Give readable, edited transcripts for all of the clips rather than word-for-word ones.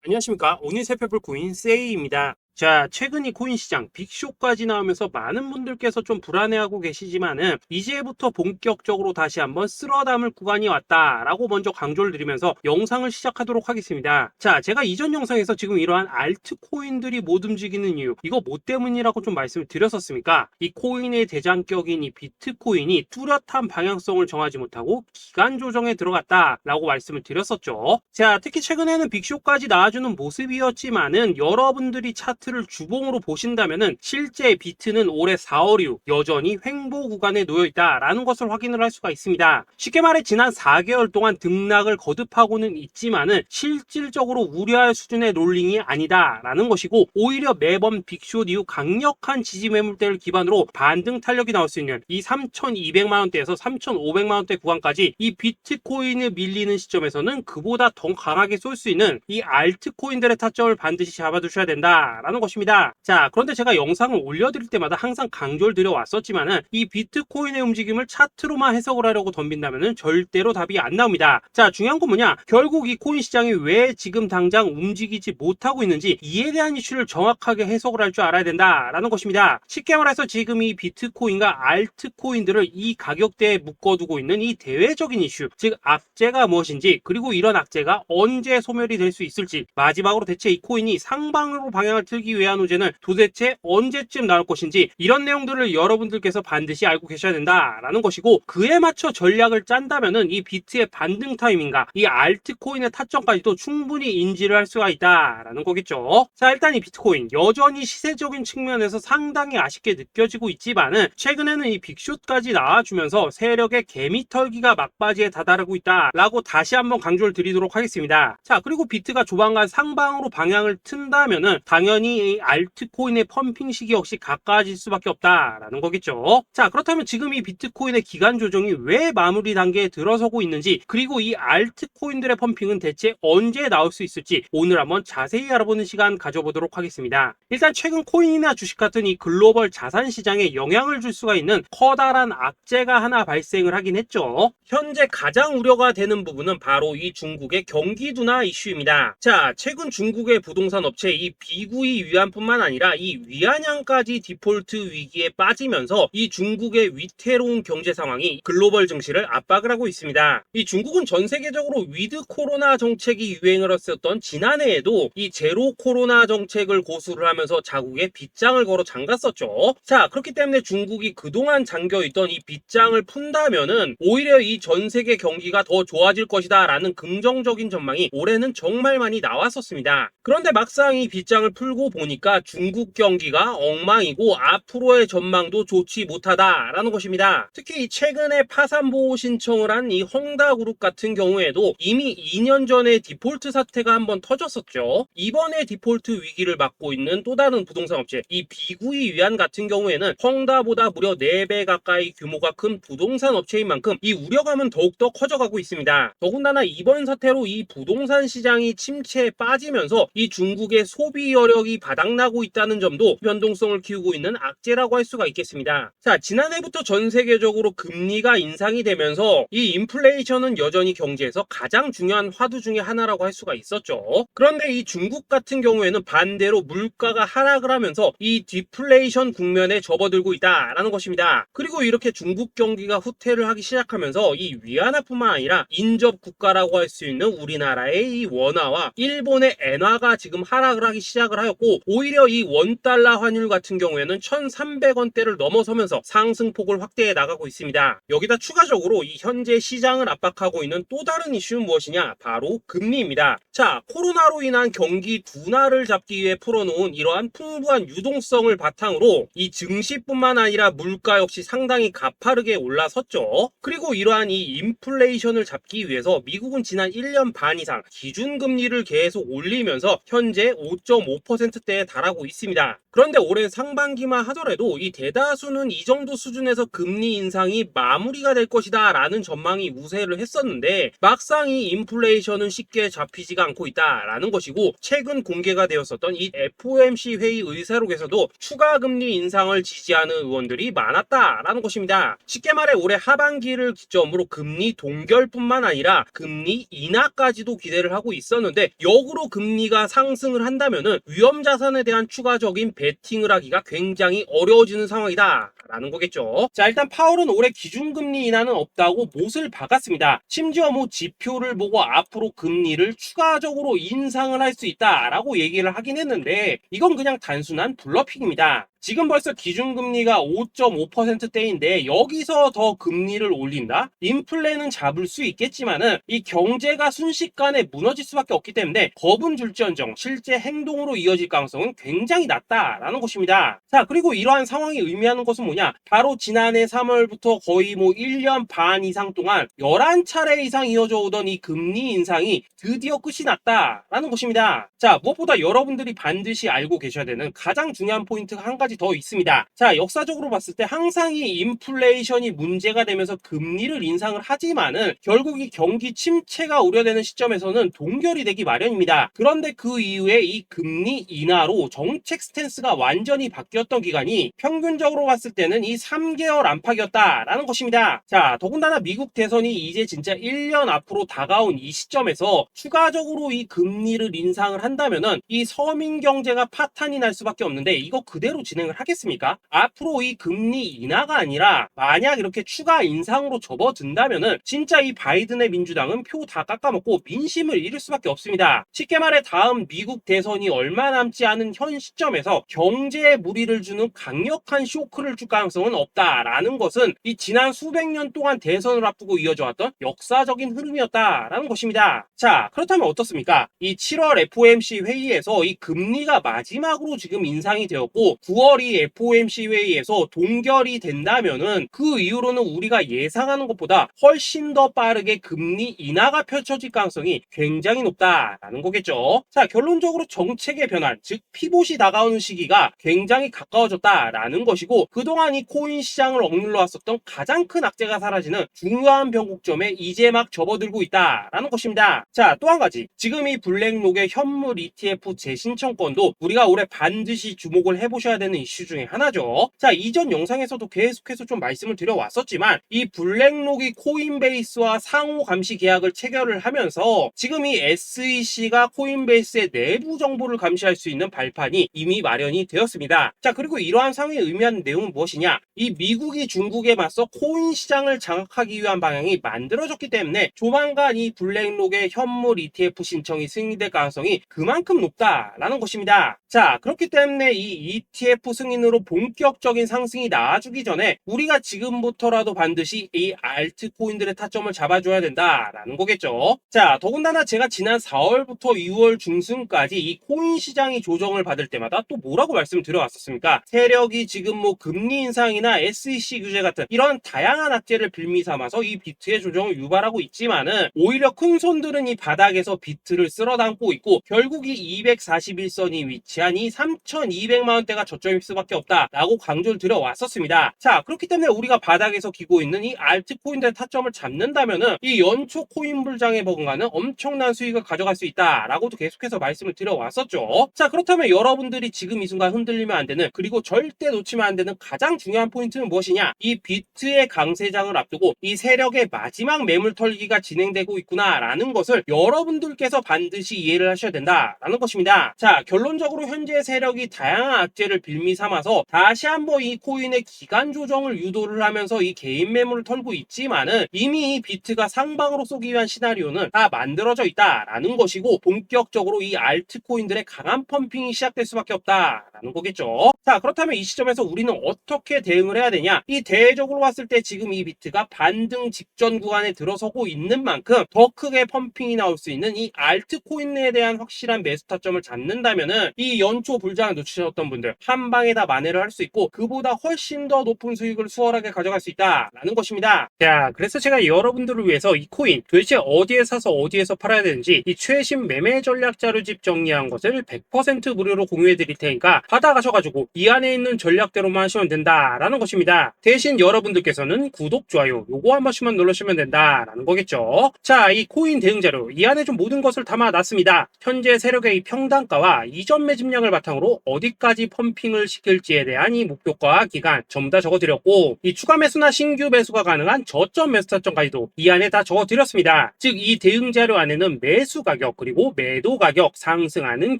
안녕하십니까. 오늘 살펴볼 코인 세이입니다. 자, 최근 이 코인 시장 빅쇼까지 나오면서 많은 분들께서 좀 불안해하고 계시지만은 이제부터 본격적으로 다시 한번 쓸어담을 구간이 왔다라고 먼저 강조를 드리면서 영상을 시작하도록 하겠습니다. 자, 제가 이전 영상에서 지금 이러한 알트코인들이 못 움직이는 이유, 이거 뭐 때문이라고 좀 말씀을 드렸었습니까? 이 코인의 대장격인 이 비트코인이 뚜렷한 방향성을 정하지 못하고 기간 조정에 들어갔다라고 말씀을 드렸었죠. 자, 특히 최근에는 빅쇼까지 나와주는 모습이었지만은 여러분들이 차트를 주봉으로 보신다면은 실제 비트는 올해 4월 이후 여전히 횡보 구간에 놓여 있다라는 것을 확인을 할 수가 있습니다. 쉽게 말해 지난 4개월 동안 등락을 거듭하고는 있지만은 실질적으로 우려할 수준의 롤링이 아니다라는 것이고, 오히려 매번 빅숏 이후 강력한 지지 매물대를 기반으로 반등 탄력이 나올 수 있는 이 3,200만 원대에서 3,500만 원대 구간까지 이 비트코인을 밀리는 시점에서는 그보다 더 강하게 쏠 수 있는 이 알트코인들의 타점을 반드시 잡아두셔야 된다라는 것입니다. 자, 그런데 제가 영상을 올려드릴 때마다 항상 강조를 드려왔었지만은 이 비트코인의 움직임을 차트로만 해석을 하려고 덤빈다면은 절대로 답이 안 나옵니다. 자, 중요한 건 뭐냐? 결국 이 코인 시장이 왜 지금 당장 움직이지 못하고 있는지 이에 대한 이슈를 정확하게 해석을 할 줄 알아야 된다라는 것입니다. 쉽게 말해서 지금 이 비트코인과 알트코인들을 이 가격대에 묶어두고 있는 이 대외적인 이슈, 즉 악재가 무엇인지, 그리고 이런 악재가 언제 소멸이 될 수 있을지, 마지막으로 대체 이 코인이 상방으로 방향을 틀기 위한 호재는 도대체 언제쯤 나올 것인지, 이런 내용들을 여러분들께서 반드시 알고 계셔야 된다라는 것이고, 그에 맞춰 전략을 짠다면은 이 비트의 반등 타이밍과 이 알트코인의 타점까지도 충분히 인지를 할 수가 있다라는 거겠죠. 자, 일단 이 비트코인 여전히 시세적인 측면에서 상당히 아쉽게 느껴지고 있지만은 최근에는 이 빅숏까지 나와주면서 세력의 개미털기가 막바지에 다다르고 있다라고 다시 한번 강조를 드리도록 하겠습니다. 자, 그리고 비트가 조만간 상방으로 방향을 튼다면은 당연히 이 알트코인의 펌핑 시기 역시 가까워질 수밖에 없다라는 거겠죠. 자, 그렇다면 지금 이 비트코인의 기간 조정이 왜 마무리 단계에 들어서고 있는지, 그리고 이 알트코인들의 펌핑은 대체 언제 나올 수 있을지 오늘 한번 자세히 알아보는 시간 가져보도록 하겠습니다. 일단 최근 코인이나 주식 같은 이 글로벌 자산 시장에 영향을 줄 수가 있는 커다란 악재가 하나 발생을 하긴 했죠. 현재 가장 우려가 되는 부분은 바로 이 중국의 경기 둔화 이슈입니다. 자, 최근 중국의 부동산 업체 이 비구이 위안뿐만 아니라 이 위안양까지 디폴트 위기에 빠지면서 이 중국의 위태로운 경제 상황이 글로벌 증시를 압박을 하고 있습니다. 이 중국은 전 세계적으로 위드 코로나 정책이 유행을 했었던 지난해에도 이 제로 코로나 정책을 고수를 하면서 자국에 빗장을 걸어 잠갔었죠. 자, 그렇기 때문에 중국이 그동안 잠겨있던 이 빗장을 푼다면은 오히려 이 전 세계 경기가 더 좋아질 것이다 라는 긍정적인 전망이 올해는 정말 많이 나왔었습니다. 그런데 막상 이 빗장을 풀고 보니까 중국 경기가 엉망이고 앞으로의 전망도 좋지 못하다라는 것입니다. 특히 이 최근에 파산보호 신청을 한 이 헝다그룹 같은 경우에도 이미 2년 전에 디폴트 사태가 한번 터졌었죠. 이번에 디폴트 위기를 맞고 있는 또 다른 부동산 업체 이 비구이 위안 같은 경우에는 헝다보다 무려 4배 가까이 규모가 큰 부동산 업체인 만큼 이 우려감은 더욱더 커져가고 있습니다. 더군다나 이번 사태로 이 부동산 시장이 침체에 빠지면서 이 중국의 소비 여력이 바닥나고 있다는 점도 변동성을 키우고 있는 악재라고 할 수가 있겠습니다. 자, 지난해부터 전 세계적으로 금리가 인상이 되면서 이 인플레이션은 여전히 경제에서 가장 중요한 화두 중에 하나라고 할 수가 있었죠. 그런데 이 중국 같은 경우에는 반대로 물가가 하락을 하면서 이 디플레이션 국면에 접어들고 있다라는 것입니다. 그리고 이렇게 중국 경기가 후퇴를 하기 시작하면서 이 위안화뿐만 아니라 인접 국가라고 할 수 있는 우리나라의 이 원화와 일본의 엔화가 지금 하락을 하기 시작을 하였고, 오히려 이 원달러 환율 같은 경우에는 1,300원대를 넘어서면서 상승폭을 확대해 나가고 있습니다. 여기다 추가적으로 이 현재 시장을 압박하고 있는 또 다른 이슈는 무엇이냐? 바로 금리입니다. 자, 코로나로 인한 경기 둔화를 잡기 위해 풀어놓은 이러한 풍부한 유동성을 바탕으로 이 증시뿐만 아니라 물가 역시 상당히 가파르게 올라섰죠. 그리고 이러한 이 인플레이션을 잡기 위해서 미국은 지난 1년 반 이상 기준금리를 계속 올리면서 현재 5.5%대에 달하고 있습니다. 그런데 올해 상반기만 하더라도 이 대다수는 이 정도 수준에서 금리 인상이 마무리가 될 것이다 라는 전망이 우세를 했었는데, 막상 이 인플레이션은 쉽게 잡히지가 않고 있다라는 것이고, 최근 공개가 되었었던 이 FOMC 회의 의사록에서도 추가 금리 인상을 지지하는 의원들이 많았다라는 것입니다. 쉽게 말해 올해 하반기를 기점으로 금리 동결뿐만 아니라 금리 인하까지도 기대를 하고 있었는데, 역으로 금리가 상승을 한다면은 위험 자산에 대한 추가적인 베팅을 하기가 굉장히 어려워지는 상황이다 라는 거겠죠. 자, 일단 파월은 올해 기준금리 인하는 없다고 못을 박았습니다. 심지어 뭐 지표를 보고 앞으로 금리를 추가적으로 인상을 할 수 있다라고 얘기를 하긴 했는데, 이건 그냥 단순한 블러핑입니다. 지금 벌써 기준금리가 5.5%대인데 여기서 더 금리를 올린다? 인플레는 잡을 수 있겠지만은 이 경제가 순식간에 무너질 수밖에 없기 때문에 겁은 줄지언정 실제 행동으로 이어질 가능성은 굉장히 낮다라는 것입니다. 자, 그리고 이러한 상황이 의미하는 것은 뭐냐? 바로 지난해 3월부터 거의 뭐 1년 반 이상 동안 11차례 이상 이어져 오던 이 금리 인상이 드디어 끝이 났다라는 것입니다. 자, 무엇보다 여러분들이 반드시 알고 계셔야 되는 가장 중요한 포인트가 한 가지 더 있습니다. 자, 역사적으로 봤을 때 항상 이 인플레이션이 문제가 되면서 금리를 인상을 하지만은 결국 이 경기 침체가 우려되는 시점에서는 동결이 되기 마련입니다. 그런데 그 이후에 이 금리 인하로 정책 스탠스가 완전히 바뀌었던 기간이 평균적으로 봤을 때는 이 3개월 안팎이었다라는 것입니다. 자, 더군다나 미국 대선이 이제 진짜 1년 앞으로 다가온 이 시점에서 추가적으로 이 금리를 인상을 한다면은 이 서민 경제가 파탄이 날 수밖에 없는데, 이거 그대로 진행을 하겠습니까? 앞으로 이 금리 인하가 아니라 만약 이렇게 추가 인상으로 접어든다면은 진짜 이 바이든의 민주당은 표 다 깎아먹고 민심을 잃을 수밖에 없습니다. 쉽게 말해 다음 미국 대선이 얼마 남지 않은 현 시점에서 경제에 무리를 주는 강력한 쇼크를 줄 가능성은 없다라는 것은 이 지난 수백 년 동안 대선을 앞두고 이어져 왔던 역사적인 흐름이었다라는 것입니다. 자, 그렇다면 어떻습니까? 이 7월 FOMC 회의에서 이 금리가 마지막으로 지금 인상이 되었고 9월 이 FOMC 회의에서 동결이 된다면은 그 이후로는 우리가 예상하는 것보다 훨씬 더 빠르게 금리 인하가 펼쳐질 가능성이 굉장히 높다라는 거겠죠. 자, 결론적으로 정책의 변환, 즉 피봇이 다가오는 시기가 굉장히 가까워졌다라는 것이고, 그동안 이 코인 시장을 억눌러 왔었던 가장 큰 악재가 사라지는 중요한 변곡점에 이제 막 접어들고 있다라는 것입니다. 자, 또 한 가지, 지금 이 블랙록의 현물 ETF 재신청권도 우리가 올해 반드시 주목을 해보셔야 되는 이슈 중에 하나죠. 자, 이전 영상에서도 계속해서 좀 말씀을 드려왔었지만 이 블랙록이 코인베이스와 상호 감시 계약을 체결을 하면서 지금 이 SEC가 코인베이스의 내부 정보를 감시할 수 있는 발판이 이미 마련이 되었습니다. 자, 그리고 이러한 상황이 의미하는 내용은 무엇이냐? 이 미국이 중국에 맞서 코인 시장을 장악하기 위한 방향이 만들어졌기 때문에 조만간 이 블랙록의 현물 ETF 신청이 승인될 가능성이 그만큼 높다라는 것입니다. 자, 그렇기 때문에 이 ETF 승인으로 본격적인 상승이 나와주기 전에 우리가 지금부터라도 반드시 이 알트코인들의 타점을 잡아줘야 된다라는 거겠죠. 자, 더군다나 제가 지난 4월부터 6월 중순까지 이 코인 시장이 조정을 받을 때마다 또 뭐라고 말씀드려왔었습니까? 세력이 지금 뭐 금리 인상이나 SEC 규제 같은 이런 다양한 악재를 빌미 삼아서 이 비트의 조정을 유발하고 있지만은 오히려 큰 손들은 이 바닥에서 비트를 쓸어담고 있고 결국 이 241선이 위치한 이 3,200만 원대가 저점일 수밖에 없다라고 강조를 드려왔었습니다. 자, 그렇기 때문에 우리가 바닥에서 기고 있는 이 알트코인들의 타점을 잡는다면은 이 연초 코인 불장에 버금가는 엄청난 수익을 가져갈 수 있다라고도 계속해서 말씀을 드려왔었죠. 자, 그렇다면 여러분들이 지금 이 순간 흔들리면 안 되는, 그리고 절대 놓치면 안 되는 가장 중요한 포인트는 무엇이냐? 이 비트의 강세장을 앞두고 이 세력의 마지막 매물 털기가 진행되고 있구나라는 것을 여러분들께서 반드시 이해를 하셔야 된다라는 것입니다. 자, 결론적으로 현재 세력이 다양한 악재를 빌미 삼아서 다시 한번 이 코인의 기간 조정을 유도를 하면서 이 개인 매물을 털고 있지만은 이미 이 비트가 상방으로 쏘기 위한 시나리오는 다 만들어져 있다라는 것이고, 본격적으로 이 알트코인들의 강한 펌핑이 시작될 수밖에 없다라는 거겠죠. 자, 그렇다면 이 시점에서 우리는 어떻게 대응을 해야 되냐? 이 대외적으로 봤을 때 지금 이 비트가 반등 직전 구간에 들어서고 있는 만큼 더 크게 펌핑이 나올 수 있는 이 알트코인에 대한 확실한 매수 타점을 잡는다면은 이 이 연초 불장을 놓치셨던 분들 한 방에 다 만회를 할 수 있고 그보다 훨씬 더 높은 수익을 수월하게 가져갈 수 있다라는 것입니다. 자, 그래서 제가 여러분들을 위해서 이 코인 도대체 어디에 사서 어디에서 팔아야 되는지 이 최신 매매 전략 자료집 정리한 것을 100% 무료로 공유해 드릴 테니까 받아가셔가지고 이 안에 있는 전략대로만 하시면 된다라는 것입니다. 대신 여러분들께서는 구독, 좋아요 요거 한 번씩만 눌러주시면 된다라는 거겠죠. 자, 이 코인 대응 자료 이 안에 좀 모든 것을 담아놨습니다. 현재 세력의 이 평단가와 이전 매집량을 바탕으로 어디까지 펌핑을 시킬지에 대한 이 목표가 기간 전부 다 적어드렸고 이 추가 매수나 신규 매수가 가능한 저점 매수 타점까지도 이 안에 다 적어드렸습니다. 즉 이 대응 자료 안에는 매수 가격 그리고 매도 가격 상승하는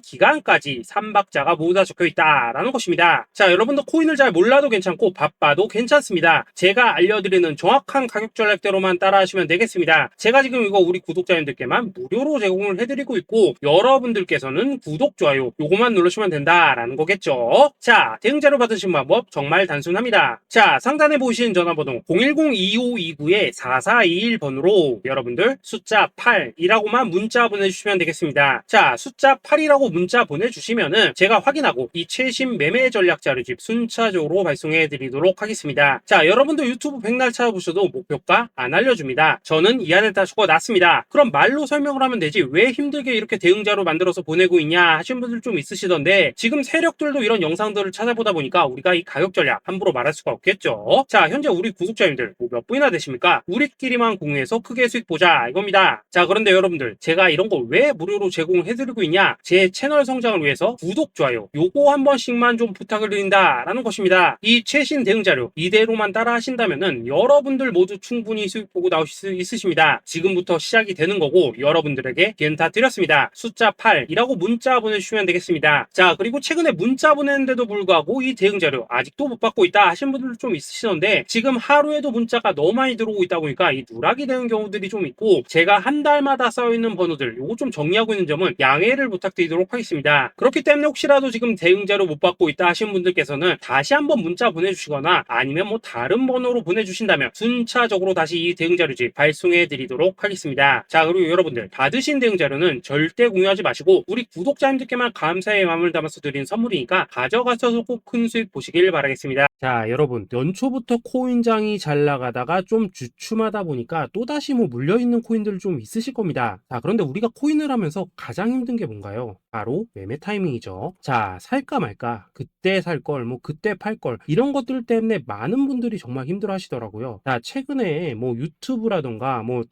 기간까지 3박자가 모두 다 적혀 있다라는 것입니다. 자, 여러분도 코인을 잘 몰라도 괜찮고 바빠도 괜찮습니다. 제가 알려드리는 정확한 가격 전략대로만 따라하시면 되겠습니다. 제가 지금 이거 우리 구독자님들께만 무료로 제공을 해드리고 있고 여러분들께서는 구독, 좋아요 요거만 누르시면 된다라는 거겠죠. 자, 대응 자료 받으신 방법 정말 단순합니다. 자, 상단에 보이시는 전화번호 010-2529-4421번으로 여러분들 숫자 8이라고만 문자 보내주시면 되겠습니다. 자, 숫자 8이라고 문자 보내주시면은 제가 확인하고 이 최신 매매 전략 자료집 순차적으로 발송해 드리도록 하겠습니다. 자, 여러분도 유튜브 백날 찾아보셔도 목표가 안 알려줍니다. 저는 이 안에 다 적어놨습니다. 그럼 말로 설명을 하면 되지 왜 힘들게 이렇게 대응자로 만들어서 보내고 있냐 하신 분들 좀 있으시던데 지금 세력들도 이런 영상들을 찾아보다 보니까 우리가 이 가격 전략 함부로 말할 수가 없겠죠. 자, 현재 우리 구독자님들 몇 분이나 되십니까? 우리끼리만 공유해서 크게 수익 보자 이겁니다. 자, 그런데 여러분들 제가 이런 거 왜 무료로 제공을 해드리고 있냐? 제 채널 성장을 위해서 구독, 좋아요 요거 한 번씩만 좀 부탁을 드린다라는 것입니다. 이 최신 대응 자료 이대로만 따라 하신다면은 여러분들 모두 충분히 수익 보고 나오실 수 있으십니다. 지금부터 시작이 되는 거고 여러분들에게 기회는 다 드렸습니다. 숫자 8이라고 문자 보내주시면 되겠습니다. 자, 그리고 최근에 문자 보냈는데도 불구하고 이 대응 자료 아직도 못 받고 있다 하신 분들 좀 있으시던데 지금 하루에도 문자가 너무 많이 들어오고 있다 보니까 이 누락이 되는 경우들이 좀 있고 제가 한 달마다 쌓여있는 번호들 요거 좀 정리하고 있는 점은 양해를 부탁드리도록 하겠습니다. 그렇기 때문에 혹시라도 지금 대응 자료 못 받고 있다 하신 분들께서는 다시 한번 문자 보내주시거나 아니면 뭐 다른 번호로 보내주신다면 순차적으로 다시 이 대응 자료집 발송해 드리도록 하겠습니다. 자, 그리고 여러분들 받으신 대응 자료는 절대 공유하지 마시고 우리 구독자님들께만 감사의 마음을 담아서 드린 선물이니까 가져가셔서 꼭 큰 수익 보시길 바라겠습니다. 자, 여러분 연초부터 코인장이 잘 나가다가 좀 주춤하다 보니까 또다시 뭐 물려있는 코인들 좀 있으실 겁니다. 자, 그런데 우리가 코인을 하면서 가장 힘든 게 뭔가요? 바로 매매 타이밍이죠. 자, 살까 말까 그때 살 걸 뭐 그때 팔 걸 이런 것들 때문에 많은 분들이 정말 힘들어 하시더라고요. 자, 최근에 뭐 유튜브라던가 뭐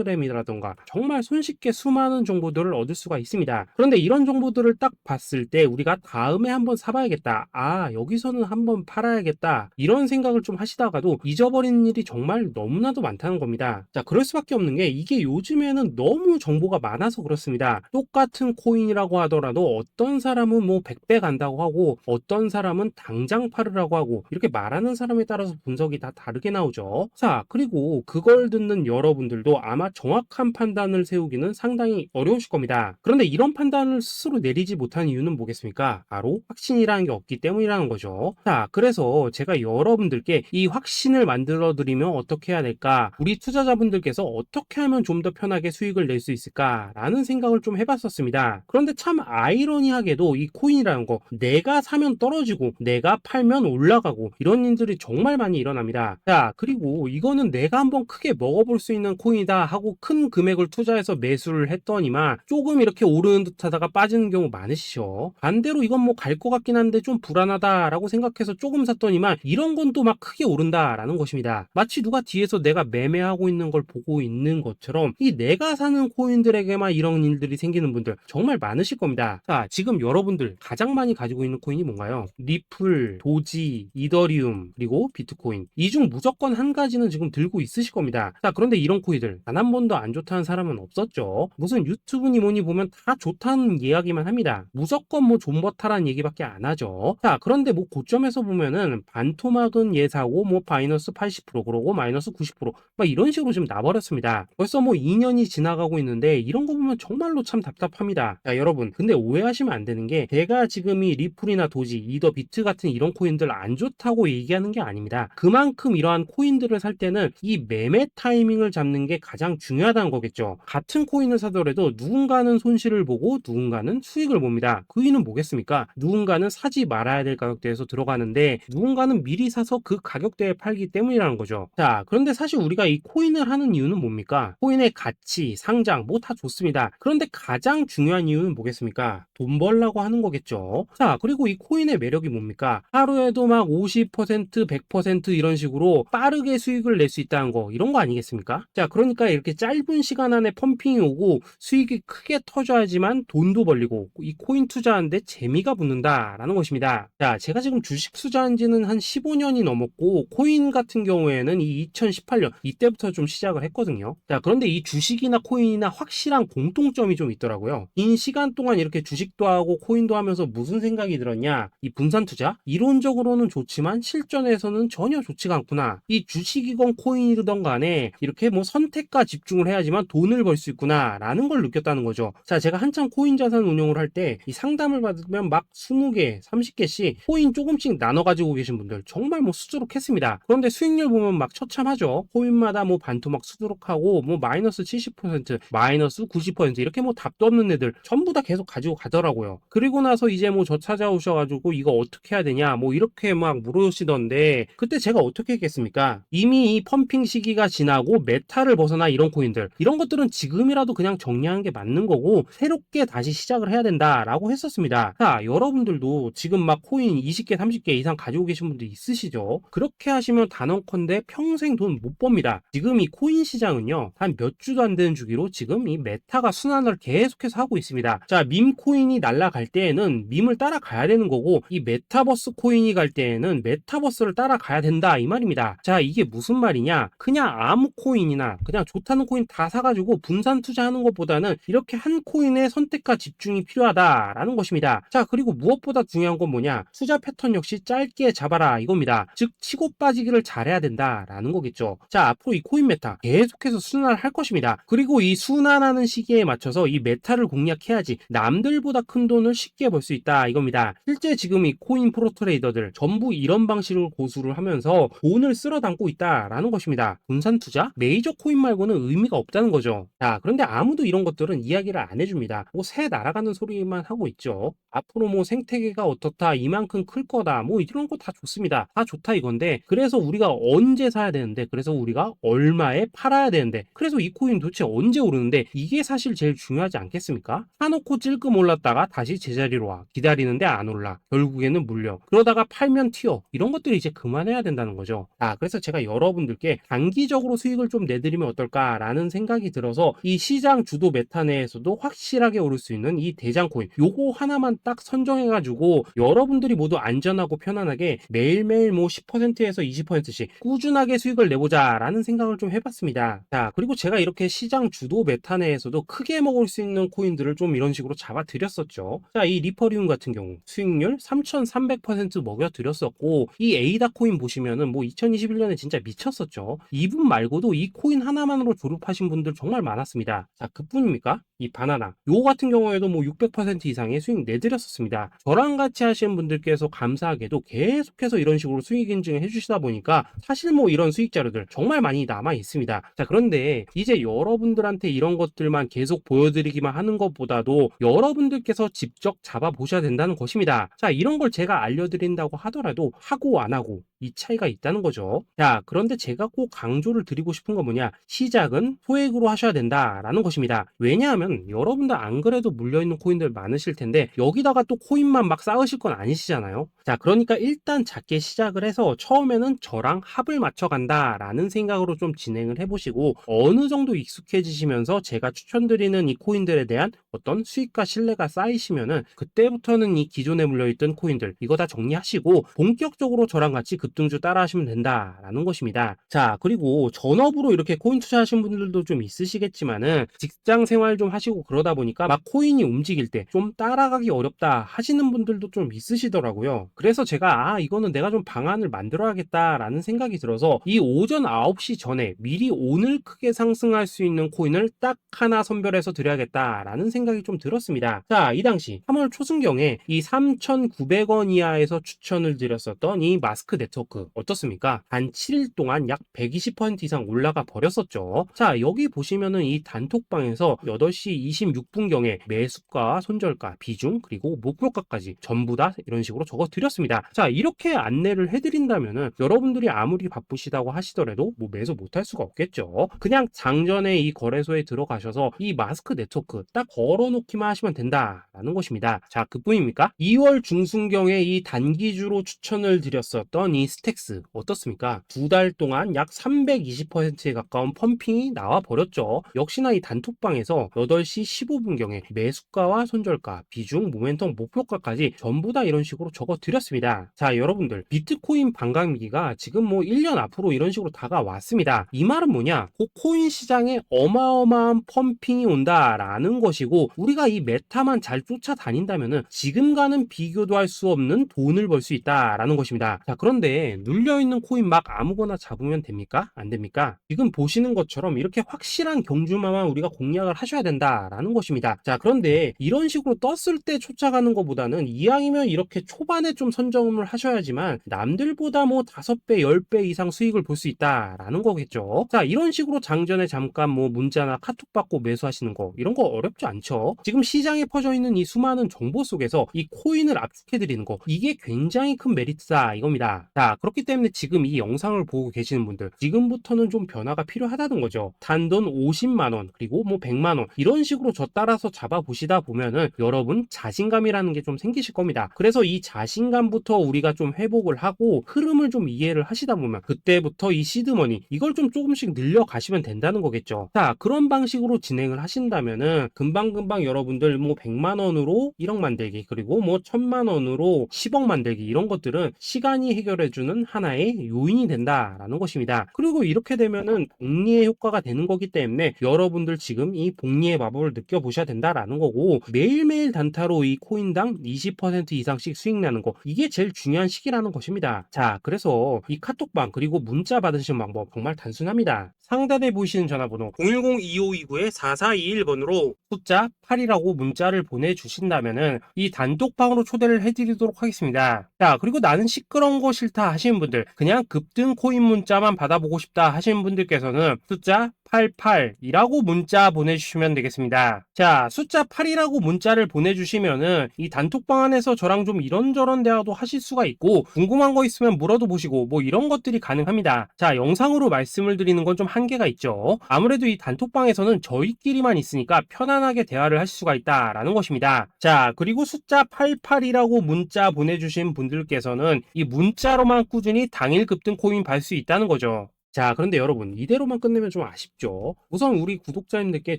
텔레그램이라던가 정말 손쉽게 수많은 정보들을 얻을 수가 있습니다. 그런데 이런 정보들을 딱 봤을 때 우리가 다음에 한번 사봐야겠다, 아 여기서는 한번 팔아야겠다 이런 생각을 좀 하시다가도 잊어버리는 일이 정말 너무나도 많다는 겁니다. 자, 그럴 수밖에 없는 게 이게 요즘에는 너무 정보가 많아서 그렇습니다. 똑같은 코인이라고 하더라도 어떤 사람은 뭐 100배 간다고 하고 어떤 사람은 당장 팔으라고 하고 이렇게 말하는 사람에 따라서 분석이 다 다르게 나오죠. 자, 그리고 그걸 듣는 여러분들도 아마 정확한 판단을 세우기는 상당히 어려우실 겁니다. 그런데 이런 판단을 스스로 내리지 못한 이유는 뭐겠습니까? 바로 확신이라는 게 없기 때문이라는 거죠. 자, 그래서 제가 여러분들께 이 확신을 만들어 드리면 어떻게 해야 될까? 우리 투자자분들께서 어떻게 하면 좀 더 편하게 수익을 낼 수 있을까? 라는 생각을 좀 해봤었습니다. 그런데 참 아이러니하게도 이 코인이라는 거 내가 사면 떨어지고 내가 팔면 올라가고 이런 일들이 정말 많이 일어납니다. 자, 그리고 이거는 내가 한번 크게 먹어볼 수 있는 코인이다 하고 큰 금액을 투자해서 매수를 했더니만 조금 이렇게 오르는 듯 하다가 빠지는 경우 많으시죠. 반대로 이건 뭐 갈 것 같긴 한데 좀 불안하다 라고 생각해서 조금 샀더니만 이런 건 또 막 크게 오른다라는 것입니다. 마치 누가 뒤에서 내가 매매하고 있는 걸 보고 있는 것처럼 이 내가 사는 코인들에게만 이런 일들이 생기는 분들 정말 많으실 겁니다. 자, 지금 여러분들 가장 많이 가지고 있는 코인이 뭔가요? 리플, 도지, 이더리움, 그리고 비트코인. 이 중 무조건 한 가지는 지금 들고 있으실 겁니다. 자, 그런데 이런 코인들 단 한 번도 안 좋다는 사람은 없었죠. 무슨 유튜브니 뭐니 보면 다 좋다는 이야기만 합니다. 무조건 뭐 존버타라는 얘기밖에 안 하죠. 자, 그런데 뭐 고점에서 보면은 반토막은 예사고 뭐 마이너스 80% 그러고 마이너스 90%막 이런 식으로 지금 나버렸습니다. 벌써 뭐 2년이 지나가고 있는데 이런 거 보면 정말로 참 답답합니다. 자, 여러분 근데 오해하시면 안 되는 게 제가 지금 이 리플이나 도지, 이더, 비트 같은 이런 코인들 안 좋다고 얘기하는 게 아닙니다. 그만큼 이러한 코인들을 살 때는 이 매매 타이밍을 잡는 게 가장 중요하다는 거겠죠. 같은 코인을 사더라도 누군가는 손실을 보고 누군가는 수익을 봅니다. 그 이유는 뭐겠습니까? 누군가는 사지 말아야 될 가격대에서 들어가는데 누군가는 미리 사서 그 가격대에 팔기 때문이라는 거죠. 자, 그런데 사실 우리가 이 코인을 하는 이유는 뭡니까? 코인의 가치, 상장 뭐 다 좋습니다. 그런데 가장 중요한 이유는 뭐겠습니까? 돈 벌라고 하는 거겠죠. 자, 그리고 이 코인의 매력이 뭡니까? 하루에도 막 50%, 100% 이런 식으로 빠르게 수익을 낼 수 있다는 거, 이런 거 아니겠습니까? 자, 그러니까 이렇게 짧은 시간 안에 펌핑이 오고 수익이 크게 터져야지만 돈도 벌리고 이 코인 투자하는데 재미가 붙는다라는 것입니다. 자, 제가 지금 주식 투자한 지는 한 15년이 넘었고 코인 같은 경우에는 이 2018년 이때부터 좀 시작을 했거든요. 자, 그런데 이 주식이나 코인이나 확실한 공통점이 좀 있더라고요. 긴 시간 동안 이렇게 주식도 하고 코인도 하면서 무슨 생각이 들었냐? 이 분산 투자? 이론적으로는 좋지만 실전에서는 전혀 좋지가 않구나. 이 주식이건 코인이든 간에 이렇게 뭐 선택과 집중을 해야지만 돈을 벌 수 있구나 라는 걸 느꼈다는 거죠. 자, 제가 한참 코인 자산 운용을 할 때 이 상담을 받으면 막 20개, 30개씩 코인 조금씩 나눠 가지고 계신 분들 정말 뭐 수두룩했습니다. 그런데 수익률 보면 막 처참하죠. 코인마다 뭐 반토막 수두룩하고 뭐 마이너스 70%, 마이너스 90% 이렇게 뭐 답도 없는 애들 전부 다 계속 가지고 가더라고요. 그리고 나서 이제 뭐 저 찾아오셔가지고 이거 어떻게 해야 되냐 뭐 이렇게 막 물으시던데 그때 제가 어떻게 했겠습니까? 이미 이 펌핑 시기가 지나고 메타를 벗어나 이런 코인들 이런 것들은 지금이라도 그냥 정리하는 게 맞는 거고 새롭게 다시 시작을 해야 된다라고 했었습니다. 자, 여러분들도 지금 막 코인 20개, 30개 이상 가지고 계신 분들 있으시죠? 그렇게 하시면 단언컨대 평생 돈 못 법니다. 지금 이 코인 시장은요 한 몇 주도 안 되는 주기로 지금 이 메타가 순환을 계속해서 하고 있습니다. 자, 밈 코인이 날아갈 때에는 밈을 따라가야 되는 거고 이 메타버스 코인이 갈 때에는 메타버스를 따라가야 된다 이 말입니다. 자, 이게 무슨 말이냐? 그냥 아무 코인이나 그냥 좋다는 코인 다 사가지고 분산 투자하는 것보다는 이렇게 한 코인에 선택과 집중이 필요하다라는 것입니다. 자, 그리고 무엇보다 중요한 건 뭐냐? 투자 패턴 역시 짧게 잡아라 이겁니다. 즉 치고 빠지기를 잘해야 된다라는 거겠죠. 자, 앞으로 이 코인 메타 계속해서 순환을 할 것입니다. 그리고 이 순환하는 시기에 맞춰서 이 메타를 공략해야지 남들보다 큰 돈을 쉽게 벌 수 있다 이겁니다. 실제 지금 이 코인 프로 트레이더들 전부 이런 방식으로 고수를 하면서 돈을 쓸어 담고 있다라는 것입니다. 분산 투자? 메이저 코인 말고는 의미가 없다는 거죠. 자, 그런데 아무도 이런 것들은 이야기를 안 해줍니다. 뭐 새 날아가는 소리만 하고 있죠. 앞으로 뭐 생태계가 어떻다, 이만큼 클 거다, 뭐 이런 거 다 좋습니다. 다 좋다 이건데 그래서 우리가 언제 사야 되는데 그래서 우리가 얼마에 팔아야 되는데 그래서 이 코인 도대체 언제 오르는데 이게 사실 제일 중요하지 않겠습니까? 사놓고 찔끔 올랐다가 다시 제자리로 와 기다리는데 안 올라 결국에는 물려 그러다가 팔면 튀어 이런 것들이 이제 그만해야 된다는 거죠. 그래서 제가 여러분들께 단기적으로 수익을 좀 내드리면 어떨까라는 생각이 들어서 이 시장 주도 메타 내에서도 확실하게 오를 수 있는 이 대장 코인 요거 하나만 딱 선정해가지고 여러분들이 모두 안전하고 편안하게 매일매일 뭐 10%에서 20%씩 꾸준하게 수익을 내보자 라는 생각을 좀 해봤습니다. 자, 그리고 제가 이렇게 시장 주도 메타 내에서도 크게 먹을 수 있는 코인들을 좀 이런 식으로 잡아드렸었죠. 자, 이 리퍼리움 같은 경우 수익률 3300% 먹여드렸었고 이 에이다 코인 보시면은 뭐 2021년에 진짜 미쳤었죠. 이분 말고도 이 코인 하나만으로 졸업하신 분들 정말 많았습니다. 자, 그뿐입니까? 이 바나나 요 같은 경우에도 뭐 600% 이상의 수익 내드렸었습니다. 저랑 같이 하시는 분들께서 감사하게도 계속해서 이런 식으로 수익 인증을 해주시다 보니까 사실 뭐 이런 수익 자료들 정말 많이 남아 있습니다. 자, 그런데 이제 여러분들한테 이런 것들만 계속 보여드리기만 하는 것보다도 여러분들께서 직접 잡아보셔야 된다는 것입니다. 자, 이런 걸 제가 알려드린다고 하더라도 하고 안 하고 이 차이가 있다는 거죠. 자, 그런데 제가 꼭 강조를 드리고 싶은 건 뭐냐? 시작은 소액으로 하셔야 된다라는 것입니다. 왜냐하면 여러분들 안 그래도 물려있는 코인들 많으실 텐데 여기다가 또 코인만 막 쌓으실 건 아니시잖아요. 자, 그러니까 일단 작게 시작을 해서 처음에는 저랑 합을 맞춰간다라는 생각으로 좀 진행을 해보시고 어느 정도 익숙해지시면서 제가 추천드리는 이 코인들에 대한 어떤 수익과 신뢰가 쌓이시면은 그때부터는 이 기존에 물려있던 코인들 이거 다 정리하시고 본격적으로 저랑 같이 급등주 따라 하시면 된다라는 것입니다. 자, 그리고 전업으로 이렇게 코인 투자하신 분들도 좀 있으시겠지만은 직장 생활 좀 하시고 그러다 보니까 막 코인이 움직일 때 좀 따라가기 어렵다 하시는 분들도 좀 있으시더라고요. 그래서 제가 이거는 내가 좀 방안을 만들어야겠다라는 생각이 들어서 이 오전 9시 전에 미리 오늘 크게 상승할 수 있는 코인을 딱 하나 선별해서 드려야겠다라는 생각이 좀 들었습니다. 자, 이 당시 3월 초순경에 이 3,900원 이하에서 추천을 드렸었던 이 마스크 네트워크 어떻습니까? 단 7일 동안 약 120% 이상 올라가 버렸었죠. 자, 여기 보시면은 이 단톡방에서 8시 26분경에 매수가 손절가 비중, 그리고 목표가까지 전부 다 이런 식으로 적어 드렸습니다. 자, 이렇게 안내를 해드린다면은 여러분들이 아무리 바쁘시다고 하시더라도 뭐 매수 못할 수가 없겠죠. 그냥 장전에 이 거래소에 들어가셔서 이 마스크 네트워크 딱 걸어놓기만 하시면 된다라는 것입니다. 자, 그뿐입니까? 2월 중순경에 이 단기주로 추천을 드렸었던 이 스택스 어떻습니까? 2달 동안 약 320%에 가까운 펌핑이 나와 버렸죠. 역시나 이 단톡방에서 8시 15분경에 매수가와 손절가, 비중, 모멘텀, 목표가까지 전부 다 이런 식으로 적어 드렸습니다. 자, 여러분들 비트코인 반감기가 지금 뭐 1년 앞으로 이런 식으로 다가왔습니다. 이 말은 뭐냐? 그 코인 시장에 어마어마한 펌핑이 온다라는 것이고, 우리가 이 메타만 잘 쫓아다닌다면은 지금과는 비교도 할 수 없는 돈을 벌 수 있다라는 것입니다. 자, 그런데 눌려있는 코인 막 아무거나 잡으면 됩니까? 안 됩니까? 지금 보시는 것처럼 이렇게 확실한 경주마만 우리가 공략을 하셔야 된다라는 것입니다. 자, 그런데 이런 식으로 떴을 때 쫓아가는 것보다는 이왕이면 이렇게 초반에 좀 선점을 하셔야지만 남들보다 뭐 5배, 10배 이상 수익을 볼 수 있다라는 거겠죠. 자, 이런 식으로 장전에 잠깐 뭐 문자나 카톡 받고 매수하시는 거, 이런 거 어렵지 않죠. 지금 시장에 퍼져 있는 이 수많은 정보 속에서 이 코인을 압축해 드리는 거, 이게 굉장히 큰 메리트다 이겁니다. 자, 그렇기 때문에 지금 이 영상을 보고 계시는 분들, 지금부터는 좀 변화가 필요하다는 거죠. 단돈 50만 원, 그리고 뭐 100만 원 이런 식으로 저 따라서 잡아 보시다 보면은 여러분 자신감이라는 게 좀 생기실 겁니다. 그래서 이 자신감부터 우리가 좀 회복을 하고 흐름을 좀 이해를 하시다 보면 그때부터 이 시드머니 이걸 좀 조금씩 늘려 가시면 된다는 거겠죠. 자, 그런 방식으로 진행을 하신다면은 금방금방 여러분들 뭐 100만 원으로 1억 만들기, 그리고 뭐 1000만 원으로 10억 만들기, 이런 것들은 시간이 해결해주는 하나의 요인이 된다라는 것입니다. 그리고 이렇게 되면은 복리의 효과가 되는 거기 때문에 여러분들 지금 이 복리의 마법을 느껴보셔야 된다라는 거고, 매일매일 단타로 이 코인당 20% 이상씩 수익 나는 거, 이게 제일 중요한 시기라는 것입니다. 자, 그래서 이 카톡방 그리고 문자 받으시는 방법 정말 단순합니다. 상단에 보이시는 전화번호 010-2529-4421번으로 숫자 8이라고 문자를 보내주신다면은 이 단톡방으로 초대를 해드리도록 하겠습니다. 자, 그리고 나는 시끄러운 거 싫다 하시는 분들, 그냥 급등 코인 문자만 받아보고 싶다 하시는 분들께서는 숫자 88이라고 문자 보내주시면 되겠습니다. 자, 숫자 8이라고 문자를 보내주시면은 이 단톡방 안에서 저랑 좀 이런저런 대화도 하실 수가 있고, 궁금한 거 있으면 물어도 보시고 뭐 이런 것들이 가능합니다. 자, 영상으로 말씀을 드리는 건 좀 한계가 있죠. 아무래도 이 단톡방에서는 저희끼리만 있으니까 편안하게 대화를 할 수가 있다라는 것입니다. 자, 그리고 숫자 88이라고 문자 보내주신 분들께서는 이 문자로만 꾸준히 당일 급등 코인 받을 수 있다는 거죠. 자, 그런데 여러분, 이대로만 끝내면 좀 아쉽죠. 우선 우리 구독자님들께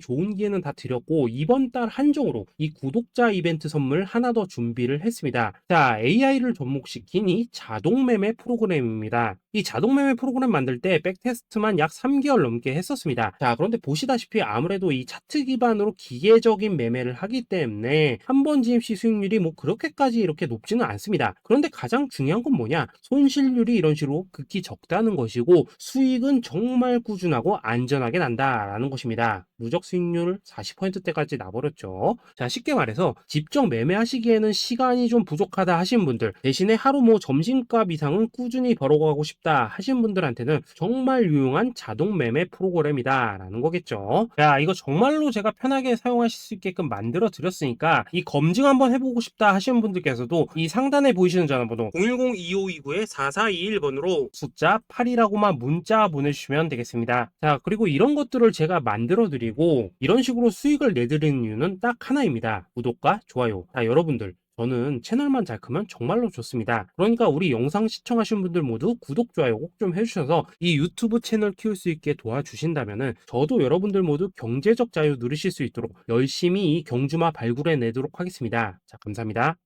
좋은 기회는 다 드렸고, 이번 달 한정으로 이 구독자 이벤트 선물 하나 더 준비를 했습니다. 자, AI를 접목시킨 이 자동 매매 프로그램입니다. 이 자동 매매 프로그램 만들 때 백테스트만 약 3개월 넘게 했었습니다. 자, 그런데 보시다시피 아무래도 이 차트 기반으로 기계적인 매매를 하기 때문에 한 번 진입 시 수익률이 뭐 그렇게까지 이렇게 높지는 않습니다. 그런데 가장 중요한 건 뭐냐? 손실률이 이런 식으로 극히 적다는 것이고, 수익은 정말 꾸준하고 안전하게 난다라는 것입니다. 누적 수익률 40%대까지 나버렸죠. 자, 쉽게 말해서 직접 매매하시기에는 시간이 좀 부족하다 하신 분들, 대신에 하루 뭐 점심값 이상은 꾸준히 벌어가고 싶다 하신 분들한테는 정말 유용한 자동 매매 프로그램이다라는 거겠죠. 자, 이거 정말로 제가 편하게 사용하실 수 있게끔 만들어 드렸으니까 이 검증 한번 해보고 싶다 하시는 분들께서도 이 상단에 보이시는 전화번호 010-2529-4421번으로 숫자 8이라고만 문자 보내주시면 되겠습니다. 자, 그리고 이런 것들을 제가 만들어 드리고 이런 식으로 수익을 내드리는 이유는 딱 하나입니다. 구독과 좋아요. 자, 여러분들, 저는 채널만 잘 크면 정말로 좋습니다. 그러니까 우리 영상 시청하신 분들 모두 구독, 좋아요 꼭 좀 해주셔서 이 유튜브 채널 키울 수 있게 도와주신다면은 저도 여러분들 모두 경제적 자유 누리실 수 있도록 열심히 이 경주마 발굴해 내도록 하겠습니다. 자, 감사합니다.